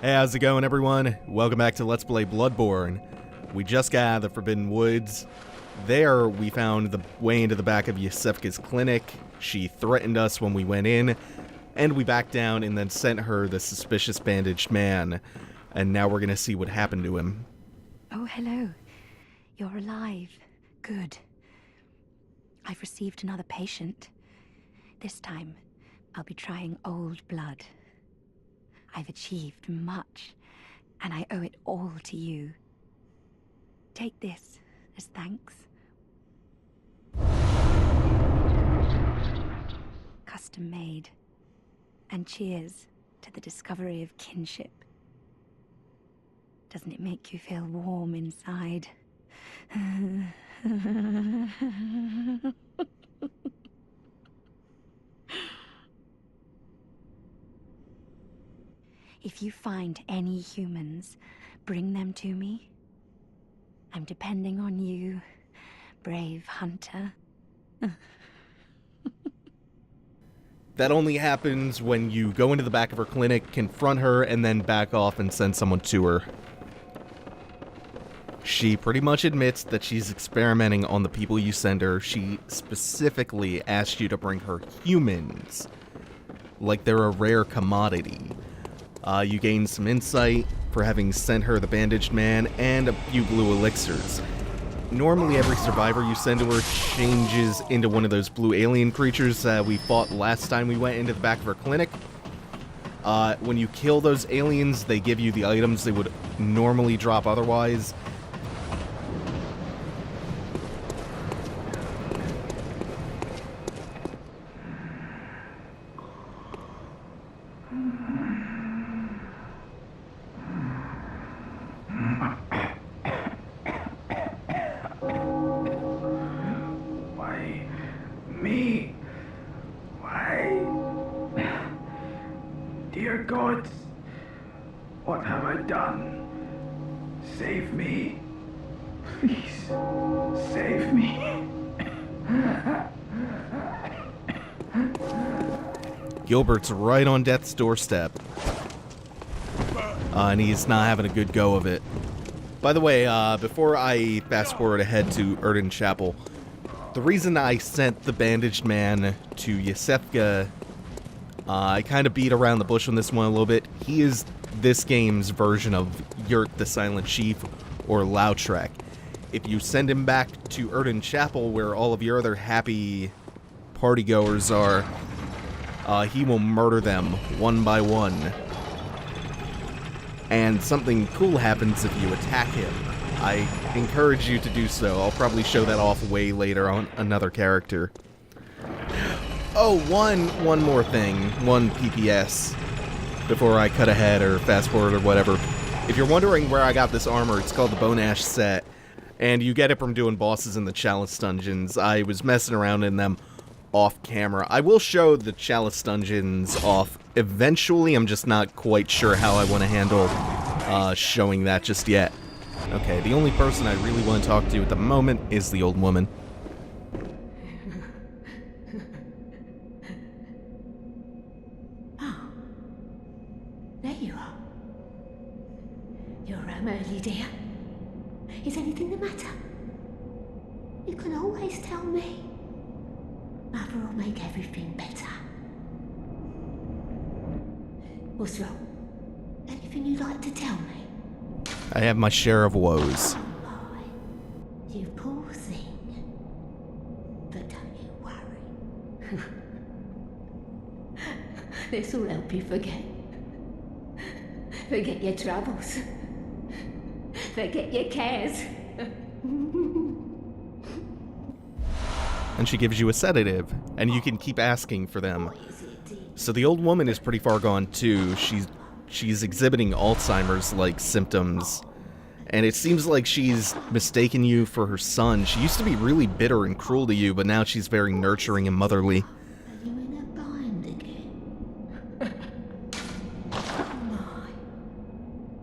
Hey, how's it going, everyone? Welcome back to Let's Play Bloodborne. We just got out of the Forbidden Woods. There, we found the way into the back of Yusefka's clinic. She threatened us when we went in, and we backed down and then sent her the suspicious bandaged man. And now we're gonna see what happened to him. Oh, hello. You're alive. Good. I've received another patient. This time, I'll be trying old blood. I've achieved much, and I owe it all to you. Take this as thanks. Custom made. And cheers to the discovery of kinship. Doesn't it make you feel warm inside? If you find any humans, bring them to me. I'm depending on you, brave hunter. That only happens when you go into the back of her clinic, confront her, and then back off and send someone to her. She pretty much admits that she's experimenting on the people you send her. She specifically asked you to bring her humans, like they're a rare commodity. You gain some insight for having sent her the bandaged man and a few blue elixirs. Normally every survivor you send to her changes into one of those blue alien creatures that we fought last time we went into the back of her clinic. When you kill those aliens, they give you the items they would normally drop otherwise. Dear gods, what have I done? Save me. Please, save me. Gilbert's right on death's doorstep. And he's not having a good go of it. By the way, before I fast forward ahead to Erden Chapel, the reason I sent the bandaged man to Yusefka, I kind of beat around the bush on this one a little bit. He is this game's version of Yurt the Silent Chief or Lautrec. If you send him back to Erden Chapel, where all of your other happy partygoers are, he will murder them one by one. And something cool happens if you attack him. I encourage you to do so. I'll probably show that off way later on another character. Oh, one more thing. One PPS. Before I cut ahead or fast forward or whatever. If you're wondering where I got this armor, it's called the Bone Ash set. And you get it from doing bosses in the Chalice dungeons. I was messing around in them off camera. I will show the Chalice dungeons off eventually. I'm just not quite sure how I want to handle showing that just yet. Okay, the only person I really want to talk to at the moment is the old woman. Oh, there you are. You're early, dear. Is anything the matter? You can always tell me. Mother will make everything better. What's wrong? Anything you'd like to tell me? I have my share of woes. Oh, you poor thing. But don't you worry. This'll help you forget. Forget your troubles. Forget your cares. And she gives you a sedative, and you can keep asking for them. So the old woman is pretty far gone too. She's exhibiting Alzheimer's-like symptoms, and it seems like she's mistaken you for her son. She used to be really bitter and cruel to you, but now she's very nurturing and motherly. Are you in a bind again? Oh my,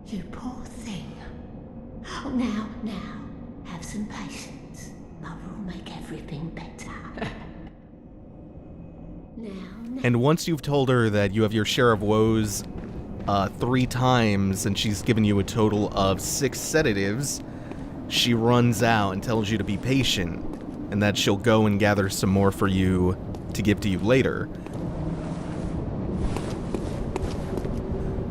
you poor thing. Oh, now, have some patience. Mother will make everything better. Now. And once you've told her that you have your share of woes, 3 times and she's given you a total of 6 sedatives, she runs out and tells you to be patient, and that she'll go and gather some more for you to give to you later.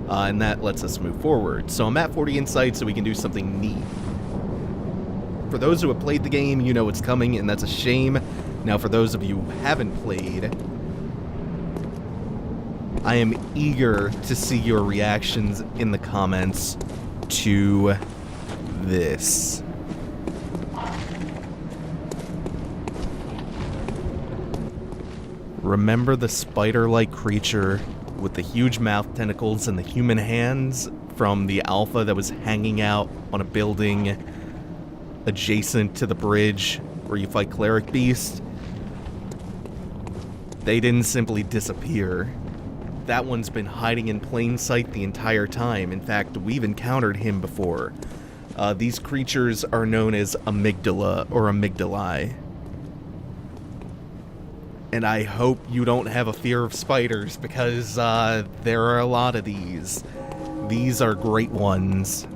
And that lets us move forward. So I'm at 40 insight, so we can do something neat. For those who have played the game, you know it's coming, and that's a shame. Now, for those of you who haven't played, I am eager to see your reactions in the comments to this. Remember the spider-like creature with the huge mouth tentacles and the human hands from the alpha that was hanging out on a building adjacent to the bridge where you fight cleric beast? They didn't simply disappear. That one's been hiding in plain sight the entire time. In fact, we've encountered him before. These creatures are known as amygdala or amygdalae. And I hope you don't have a fear of spiders, because there are a lot of these. These are great ones.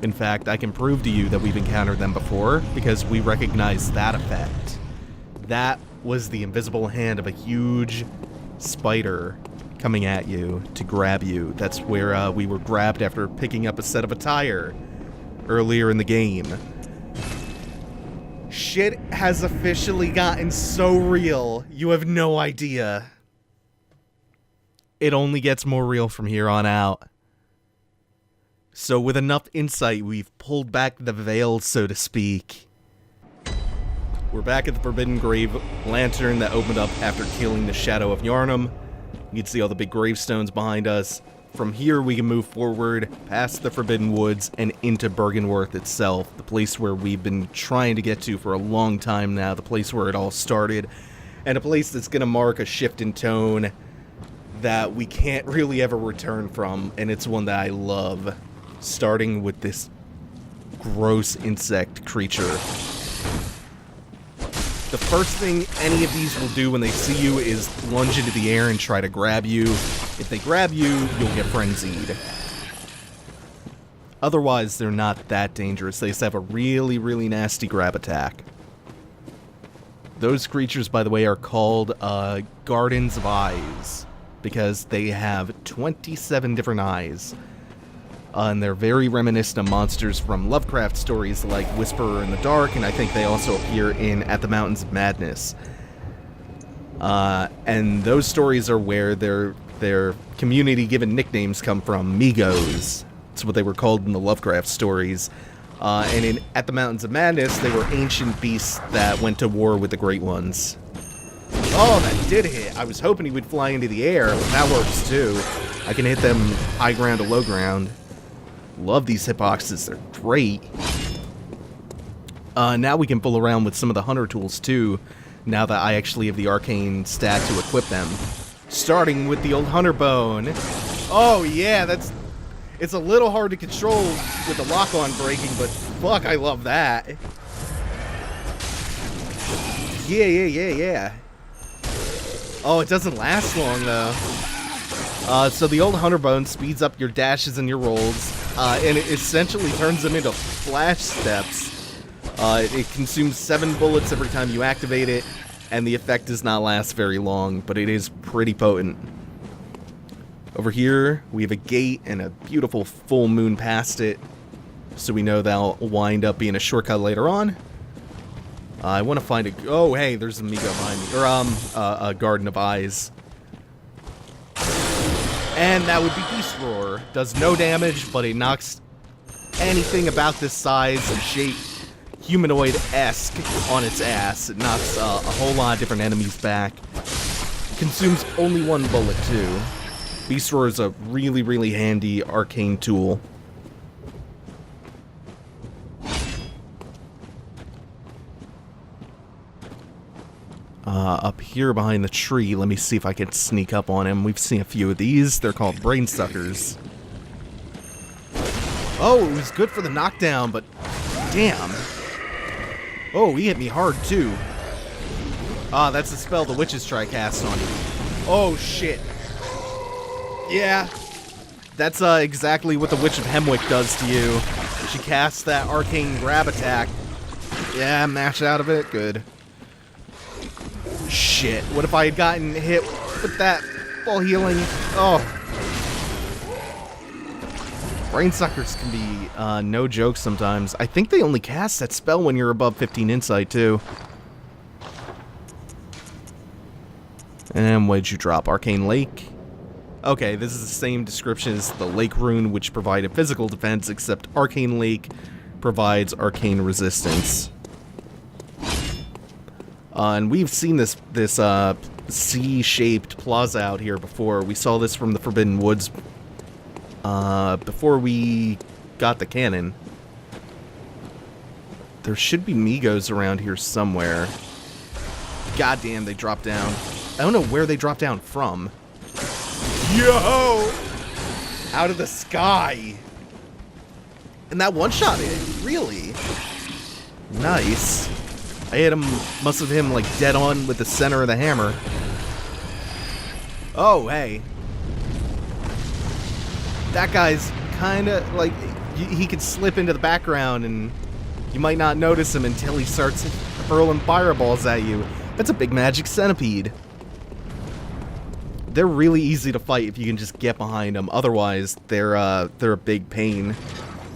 In fact, I can prove to you that we've encountered them before, because we recognize that effect. That was the invisible hand of a huge spider coming at you to grab you. That's where we were grabbed after picking up a set of attire earlier in the game. Shit has officially gotten so real, you have no idea. It only gets more real from here on out. So with enough insight, we've pulled back the veil, so to speak. We're back at the Forbidden Grave Lantern that opened up after killing the Shadow of Yharnam. You can see all the big gravestones behind us. From here, we can move forward past the Forbidden Woods and into Byrgenwerth itself, the place where we've been trying to get to for a long time now, the place where it all started, and a place that's going to mark a shift in tone that we can't really ever return from, and it's one that I love, starting with this gross insect creature. The first thing any of these will do when they see you is lunge into the air and try to grab you. If they grab you, you'll get frenzied. Otherwise, they're not that dangerous. They just have a really, really nasty grab attack. Those creatures, by the way, are called Gardens of Eyes, because they have 27 different eyes. And they're very reminiscent of monsters from Lovecraft stories like Whisperer in the Dark, and I think they also appear in At the Mountains of Madness. And those stories are where their community-given nicknames come from. Migos. That's what they were called in the Lovecraft stories. And in At the Mountains of Madness, they were ancient beasts that went to war with the Great Ones. Oh, that did hit. I was hoping he would fly into the air, but that works too. I can hit them high ground to low ground. Love these hitboxes, they're great. Now we can fool around with some of the hunter tools too, now that I actually have the arcane stat to equip them. Starting with the old hunter bone. Oh yeah, it's a little hard to control with the lock-on breaking, but fuck, I love that. Yeah. Oh, it doesn't last long though. So the old hunter bone speeds up your dashes and your rolls. And it essentially turns them into flash steps. It consumes 7 bullets every time you activate it, and the effect does not last very long, but it is pretty potent. Over here, we have a gate and a beautiful full moon past it, so we know that'll wind up being a shortcut later on. I want to find a... Oh, hey, there's a Migo behind me. Or, a Garden of Eyes. And that would be Beast Roar. Does no damage, but it knocks anything about this size and shape humanoid-esque on its ass. It knocks a whole lot of different enemies back. Consumes only 1 bullet, too. Beast Roar is a really, really handy arcane tool. Up here behind the tree, let me see if I can sneak up on him. We've seen a few of these. They're called brain suckers. Oh, it was good for the knockdown, but damn. Oh, he hit me hard too. That's the spell the witches try cast on you. Oh shit. Yeah. That's exactly what the Witch of Hemwick does to you. She casts that arcane grab attack. Yeah, mash out of it. Good. Shit. What if I had gotten hit with that full healing? Oh. Brain suckers can be no joke sometimes. I think they only cast that spell when you're above 15 insight, too. And what did you drop? Arcane Lake? Okay, this is the same description as the Lake Rune, which provided physical defense, except Arcane Lake provides arcane resistance. And we've seen this C-shaped plaza out here before. We saw this from the Forbidden Woods before we got the cannon. There should be Migos around here somewhere. Goddamn, they dropped down. I don't know where they dropped down from. Yo! Out of the sky! And that one-shot hit, really? Nice. I hit him, must have hit him like dead on with the center of the hammer. Oh, hey. That guy's kinda, like, he could slip into the background and you might not notice him until he starts hurling fireballs at you. That's a big magic centipede. They're really easy to fight if you can just get behind them. Otherwise, they're a big pain.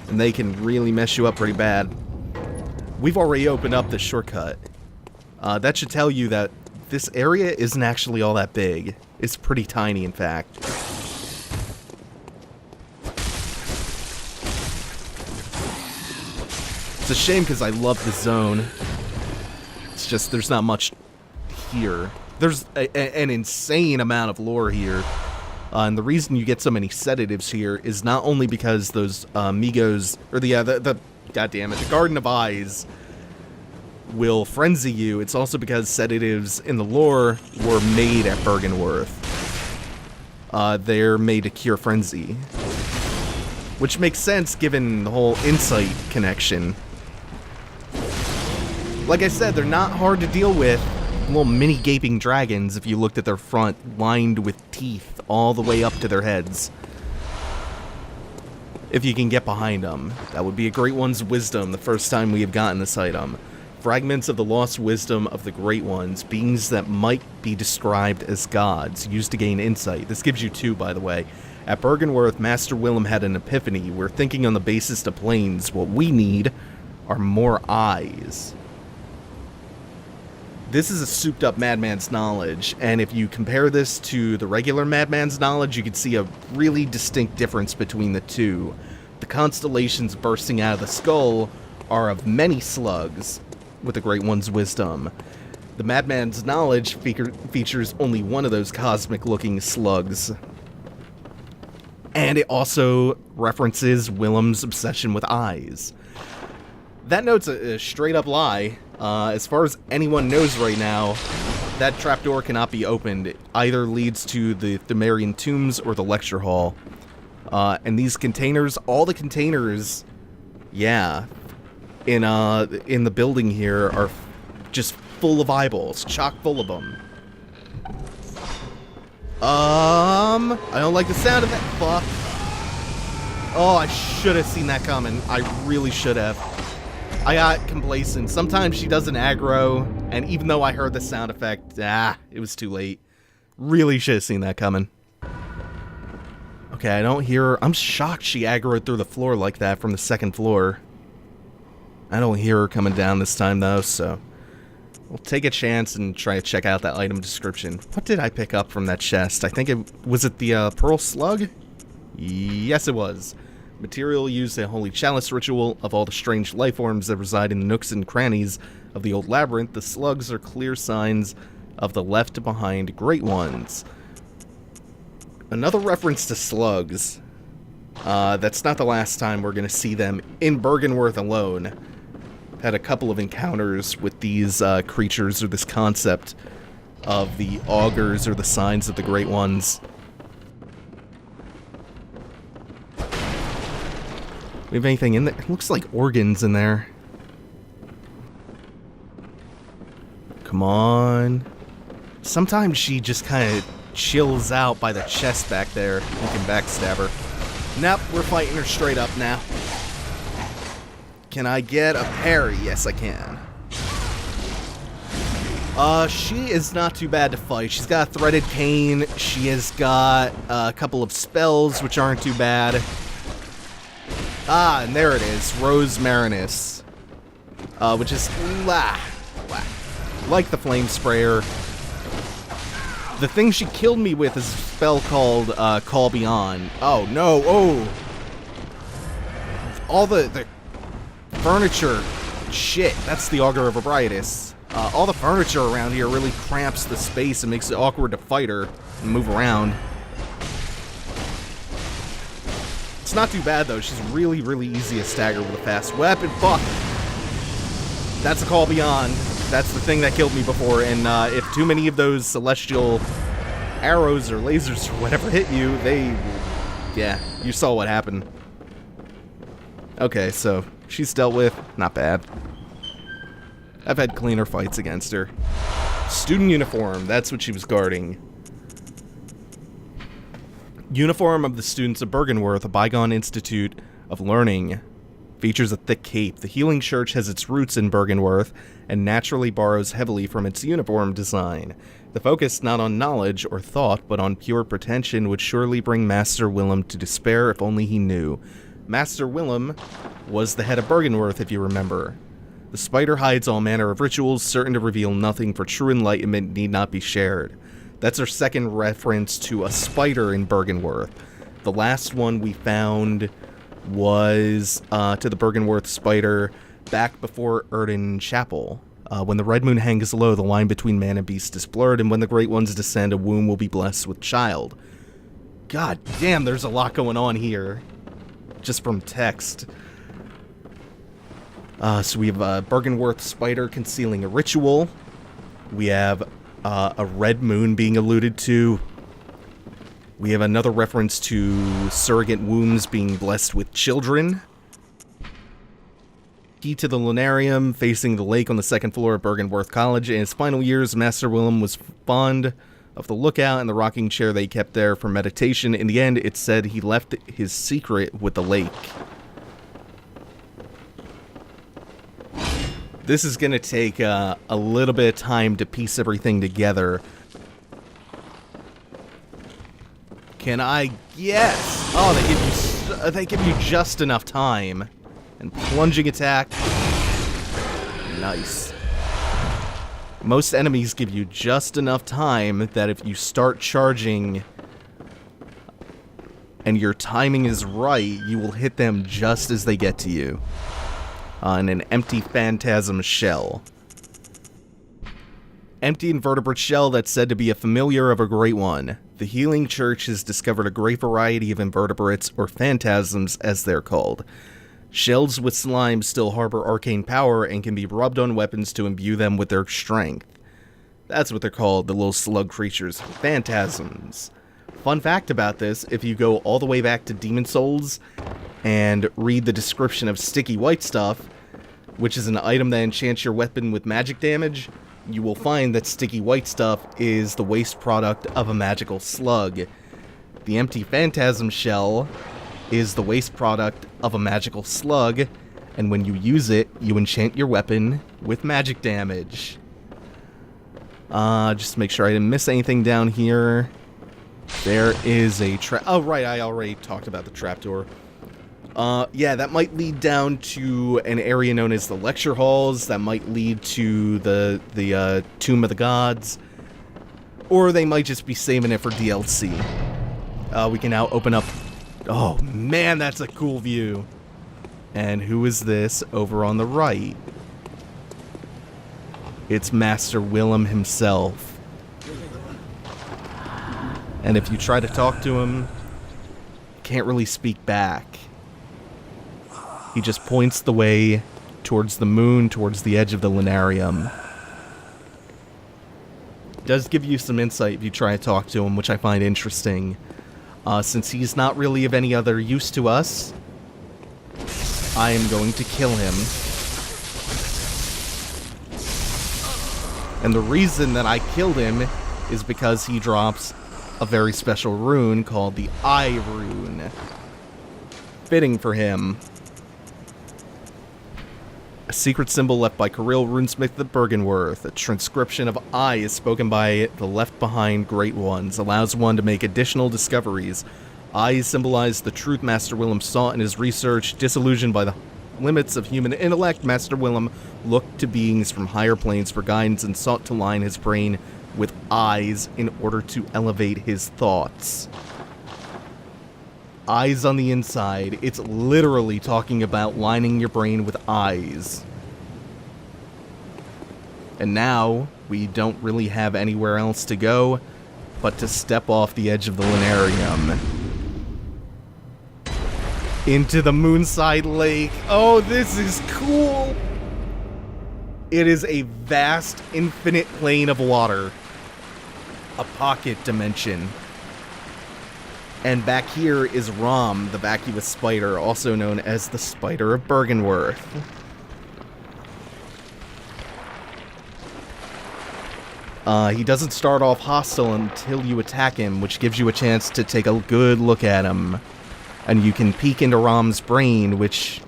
And they can really mess you up pretty bad. We've already opened up the shortcut. That should tell you that this area isn't actually all that big. It's pretty tiny, in fact. It's a shame because I love the zone. It's just there's not much here. There's an insane amount of lore here. And the reason you get so many sedatives here is not only because those Migos, or the goddammit, the Garden of Eyes will frenzy you. It's also because sedatives in the lore were made at Byrgenwerth. They're made to cure frenzy. Which makes sense given the whole insight connection. Like I said, they're not hard to deal with. Little mini gaping dragons, if you looked at their front, lined with teeth all the way up to their heads. If you can get behind them. That would be a Great One's wisdom the first time we have gotten this item. Fragments of the lost wisdom of the Great Ones, beings that might be described as gods, used to gain insight. This gives you 2, by the way. At Byrgenwerth, Master Willem had an epiphany. We're thinking on the basis of planes. What we need are more eyes. This is a souped-up madman's knowledge, and if you compare this to the regular madman's knowledge, you can see a really distinct difference between the two. The constellations bursting out of the skull are of many slugs, with the Great One's wisdom. The madman's knowledge features only one of those cosmic-looking slugs. And it also references Willem's obsession with eyes. That note's a straight-up lie. As far as anyone knows right now, that trapdoor cannot be opened. It either leads to the Thumerian tombs or the lecture hall. And these containers, all the containers, yeah, in the building here are just full of eyeballs, chock full of them. I don't like the sound of that. Fuck. Oh, I should have seen that coming. I really should have. I got complacent. Sometimes she does an aggro, and even though I heard the sound effect, it was too late. Really should have seen that coming. Okay, I don't hear her. I'm shocked she aggroed through the floor like that from the second floor. I don't hear her coming down this time, though, so we'll take a chance and try to check out that item description. What did I pick up from that chest? I think it was the Pearl Slug? Yes, it was. Material used in Holy Chalice ritual. Of all the strange lifeforms that reside in the nooks and crannies of the old labyrinth, the slugs are clear signs of the left-behind Great Ones. Another reference to slugs. That's not the last time we're going to see them in Byrgenwerth alone. Had a couple of encounters with these creatures, or this concept of the augurs or the signs of the Great Ones. We have anything in there? It looks like organs in there. Come on. Sometimes she just kind of chills out by the chest back there. You can backstab her. Nope, we're fighting her straight up now. Can I get a parry? Yes, I can. She is not too bad to fight. She's got a threaded cane. She has got a couple of spells, which aren't too bad. Ah, and there it is. Rose Marinus. Which is like the Flame Sprayer. The thing she killed me with is a spell called Call Beyond. Oh, no. Oh! All the furniture. Shit, that's the Augur of Ebriatus. All the furniture around here really cramps the space and makes it awkward to fight her and move around. It's not too bad, though. She's really, really easy to stagger with a fast weapon. Fuck! That's a Call Beyond. That's the thing that killed me before, and if too many of those celestial arrows or lasers or whatever hit you, yeah, you saw what happened. Okay, so she's dealt with. Not bad. I've had cleaner fights against her. Student uniform, that's what she was guarding. Uniform of the students of Byrgenwerth, a bygone institute of learning. Features a thick cape. The Healing Church has its roots in Byrgenwerth and naturally borrows heavily from its uniform design. The focus not on knowledge or thought, but on pure pretension would surely bring Master Willem to despair if only he knew. Master Willem was the head of Byrgenwerth, if you remember. The spider hides all manner of rituals, certain to reveal nothing, for true enlightenment need not be shared. That's our second reference to a spider in Byrgenwerth. The last one we found was to the Byrgenwerth spider back before Erden Chapel. When the red moon hangs low, the line between man and beast is blurred, and when the great ones descend, a womb will be blessed with child. God damn, there's a lot going on here. Just from text. So we have a Byrgenwerth spider concealing a ritual. We have a red moon being alluded to. We have another reference to surrogate wombs being blessed with children. Key to the lunarium facing the lake on the second floor of Byrgenwerth College. In his final years, Master Willem was fond of the lookout and the rocking chair they kept there for meditation. In the end, it said he left his secret with the lake. This is going to take a little bit of time to piece everything together. Can I guess? Oh, they give you just enough time. And plunging attack. Nice. Most enemies give you just enough time that if you start charging and your timing is right, you will hit them just as they get to you. In an empty phantasm shell. Empty invertebrate shell that's said to be a familiar of a great one. The Healing Church has discovered a great variety of invertebrates, or phantasms as they're called. Shells with slime still harbor arcane power and can be rubbed on weapons to imbue them with their strength. That's what they're called, the little slug creatures. Phantasms. Fun fact about this, if you go all the way back to Demon Souls and read the description of sticky white stuff, which is an item that enchants your weapon with magic damage, you will find that sticky white stuff is the waste product of a magical slug. The empty phantasm shell is the waste product of a magical slug, and when you use it, you enchant your weapon with magic damage. Just to make sure I didn't miss anything down here. There is a trap. Oh, right, I already talked about the trapdoor. Yeah, that might lead down to an area known as the lecture halls. That might lead to the Tomb of the Gods. Or they might just be saving it for DLC. We can now open up... Oh, man, that's a cool view. And who is this over on the right? It's Master Willem himself. And if you try to talk to him, can't really speak back. He just points the way towards the moon, towards the edge of the lunarium. Does give you some insight if you try to talk to him, which I find interesting. Since he's not really of any other use to us, I am going to kill him. And the reason that I killed him is because he drops a very special rune called the Eye Rune. fitting for him. A secret symbol left by Kirill Runesmith the Byrgenwerth, a transcription of I is spoken by the left-behind Great Ones, allows one to make additional discoveries. I symbolize the truth Master Willem sought in his research. Disillusioned by the limits of human intellect, Master Willem looked to beings from higher planes for guidance and sought to line his brain with eyes in order to elevate his thoughts. Eyes on the inside. It's literally talking about lining your brain with eyes. And now, we don't really have anywhere else to go but to step off the edge of the Lunarium. Into the Moonside Lake. Oh, this is cool! It is a vast, infinite plane of water. A pocket dimension. And back here is Rom, the Vacuous Spider, also known as the Spider of Byrgenwerth. He doesn't start off hostile until you attack him, which gives you a chance to take a good look at him. And you can peek into Rom's brain, which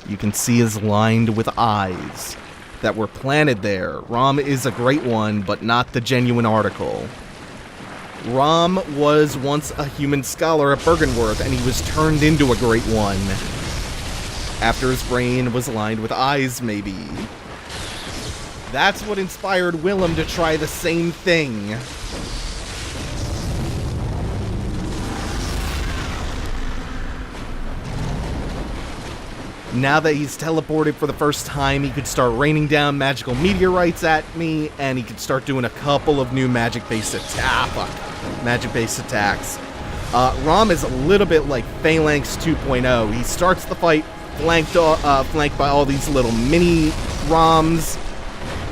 you can see is lined with eyes that were planted there. Rom is a great one, but not the genuine article. Rom was once a human scholar at Byrgenwerth, and he was turned into a great one. After his brain was lined with eyes, maybe. That's what inspired Willem to try the same thing. Now that he's teleported for the first time, he could start raining down magical meteorites at me, and he could start doing a couple of new magic-based attacks. Rom is a little bit like Phalanx 2.0. He starts the fight flanked by all these little mini Roms,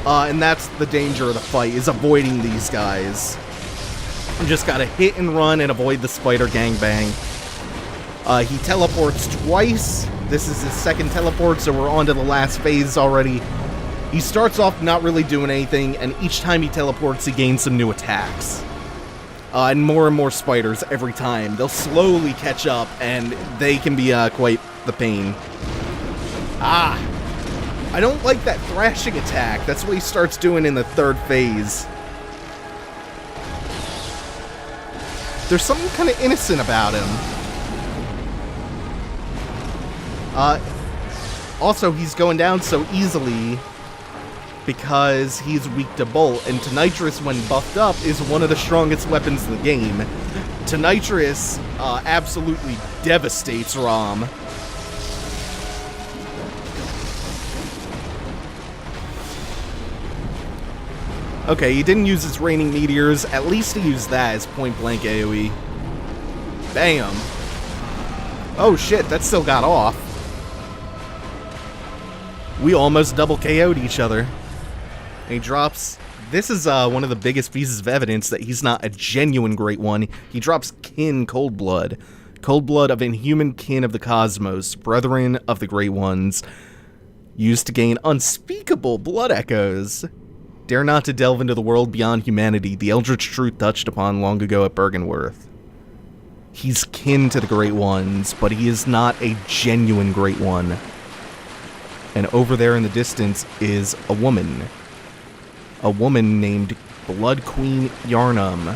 and that's the danger of the fight, is avoiding these guys. You just gotta hit and run and avoid the spider gangbang. He teleports twice. This is his second teleport, so we're on to the last phase already. He starts off not really doing anything, and each time he teleports, he gains some new attacks. And more spiders every time. They'll slowly catch up, and they can be quite the pain. I don't like that thrashing attack. That's what he starts doing in the third phase. There's something kind of innocent about him. Also, he's going down so easily because he's weak to Bolt, and Tonitrus, when buffed up, is one of the strongest weapons in the game. Tonitrus absolutely devastates Rom. Okay, he didn't use his raining meteors. At least he used that as point-blank AoE. Bam! Oh shit, that still got off. We almost double KO'd each other. And he drops... This is one of the biggest pieces of evidence that he's not a genuine Great One. He drops Kin Coldblood. Coldblood of inhuman kin of the cosmos, brethren of the Great Ones, used to gain unspeakable blood echoes. Dare not to delve into the world beyond humanity, the eldritch truth touched upon long ago at Byrgenwerth. He's kin to the Great Ones, but he is not a genuine Great One. And over there in the distance is a woman. A woman named Blood Queen Yarnum,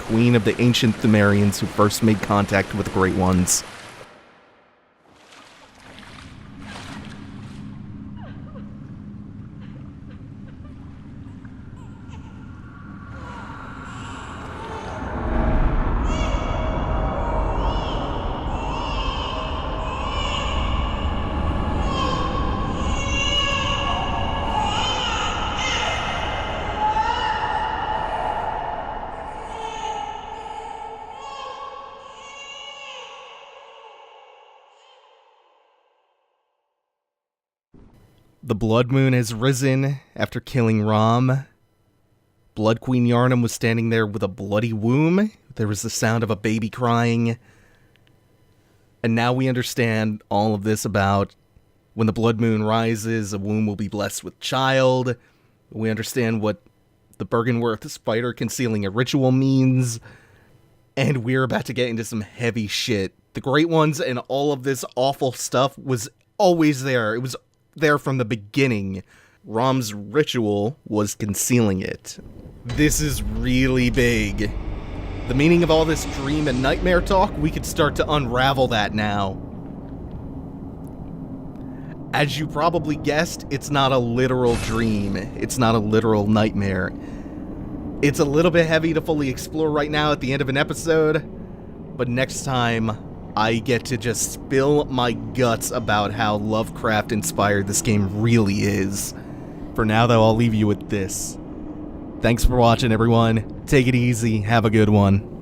queen of the ancient Thumerians who first made contact with the Great Ones. The blood moon has risen after killing Rom. Blood Queen Yarnum was standing there with a bloody womb. There was the sound of a baby crying. And now we understand all of this about when the blood moon rises, a womb will be blessed with child. We understand what the Byrgenwerth spider concealing a ritual means. And we're about to get into some heavy shit The Great Ones and all of this awful stuff was always there. It was there from the beginning. Rom's ritual was concealing it. This is really big. The meaning of all this dream and nightmare talk, we could start to unravel that now. As you probably guessed, it's not a literal dream. It's not a literal nightmare. It's a little bit heavy to fully explore right now at the end of an episode, but next time, I get to just spill my guts about how Lovecraft-inspired this game really is. For now, though, I'll leave you with this. Thanks for watching, everyone. Take it easy. Have a good one.